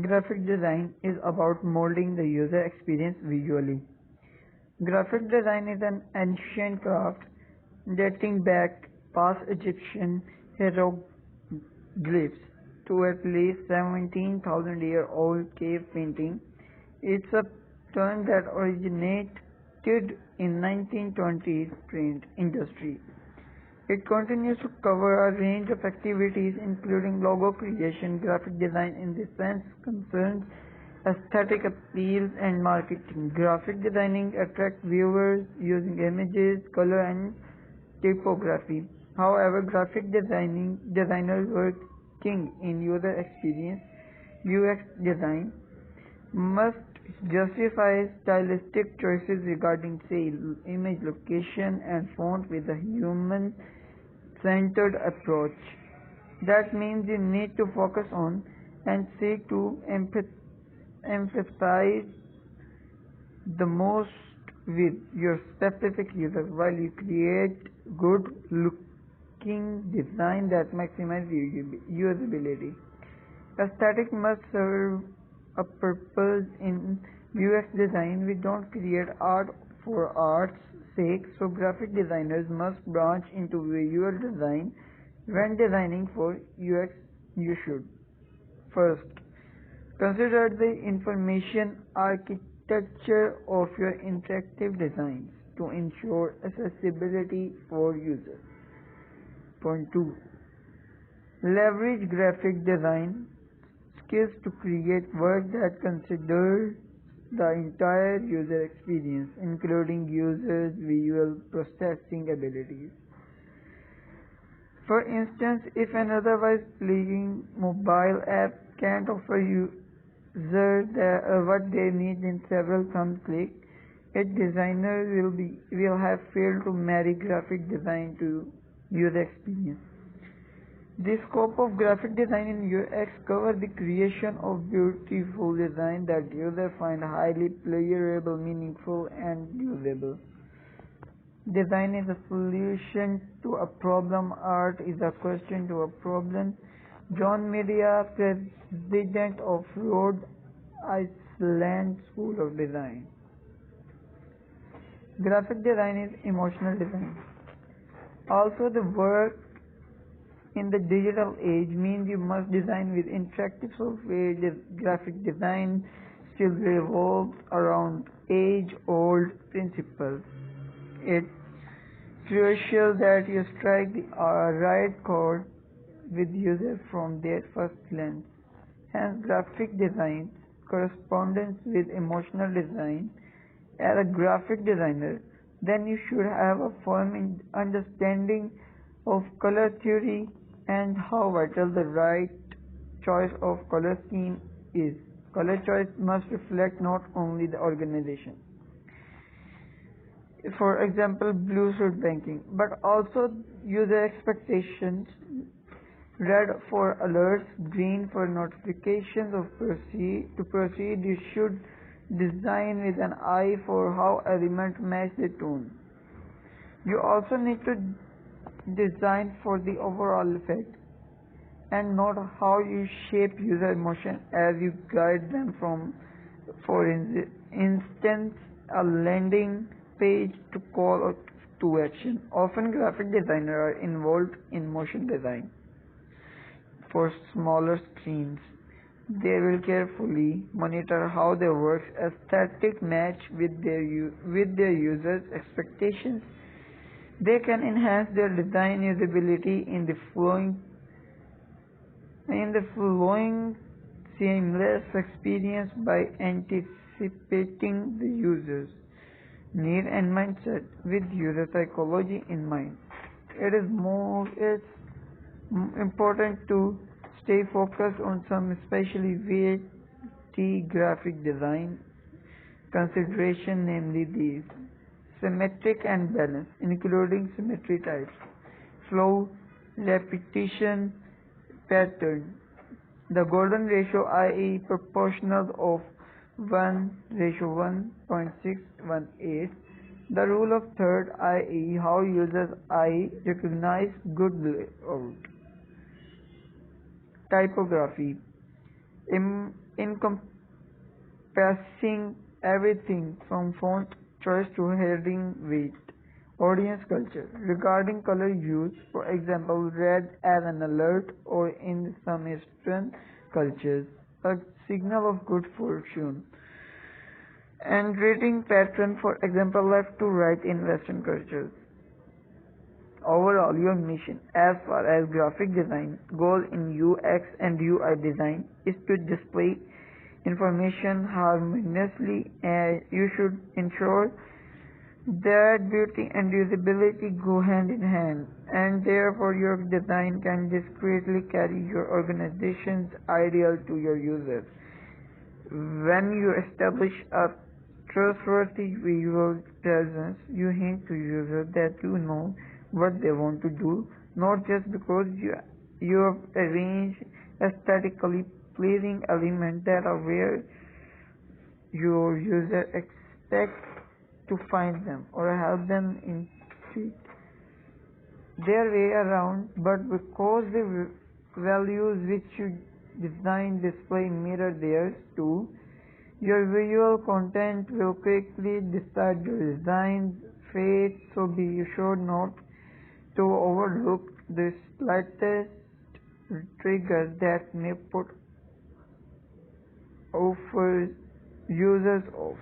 Graphic design is about molding the user experience visually. Graphic design is an ancient craft dating back past Egyptian hieroglyphs to at least 17,000-year-old cave painting. It's a term that originated in 1920s print industry. It continues to cover a range of activities including logo creation. Graphic design in this sense concerns aesthetic appeal and marketing. Graphic designing attracts viewers using images, color and typography. However, graphic designers working in user experience UX design must justify stylistic choices regarding, say, image location and font with a human-centered approach. That means you need to focus on and seek to emphasize the most with your specific user while you create good looking design that maximizes usability. Aesthetic must serve a purpose in UX design. We don't create art for art's sake, so graphic designers must branch into visual design. When designing for UX, you should first consider the information architecture of your interactive designs to ensure accessibility for users. Point 2. Leverage graphic design skills to create work that considers the entire user experience, including users' visual processing abilities. For instance, if an otherwise pleasing mobile app can't offer users what they need in several thumb clicks, its designer will have failed to marry graphic design to user experience. The scope of graphic design in UX covers the creation of beautiful design that users find highly pleasurable, meaningful, and usable. Design is a solution to a problem. Art is a question to a problem. John Media, president of Rhode Island School of Design. Graphic design is emotional design. Also, the work in the digital age means you must design with interactive software. Graphic design still revolves around age-old principles. It's crucial that you strike the right chord with users from their first glance. Hence, graphic design correspondence with emotional design. As a graphic designer, then you should have a firm understanding of color theory and how vital the right choice of color scheme is. Color choice must reflect not only the organization, for example blue suit banking, but also user expectations. Red for alerts, green for notifications of proceed. To proceed, you should design with an eye for how elements match the tone. You also need to design for the overall effect and not how you shape user emotion as you guide them from, for instance, a landing page to call to action. Often graphic designers are involved in motion design for smaller screens. They will carefully monitor how their work's aesthetic match with their users' expectations. They can enhance their design usability in the flowing seamless experience by anticipating the user's need and mindset with user psychology in mind. It's important to stay focused on some especially weighty graphic design consideration, namely these: symmetric and balance, including symmetry types, flow, repetition, pattern, the golden ratio, i.e. proportional of 1:1.618, the rule of third, i.e. how users' eye recognize good layout. Typography. encompassing everything from font choice to heading weight. Audience culture. Regarding color use, for example, red as an alert, or in some Eastern cultures, a signal of good fortune. And rating pattern, for example, left to right in Western cultures. Overall, your mission as far as graphic design goal in UX and UI design is to display information harmoniously, and you should ensure that beauty and usability go hand in hand, and therefore your design can discreetly carry your organization's ideal to your users. When you establish a trustworthy visual presence, you hint to users that you know what they want to do, not just because you have arranged aesthetically pleasing elements that are where your user expects to find them, or help them in their way around, but because the values which you design display mirror theirs too, your visual content will quickly decide your design's fate, so be sure not to overlook the slightest trigger that may put offers users off.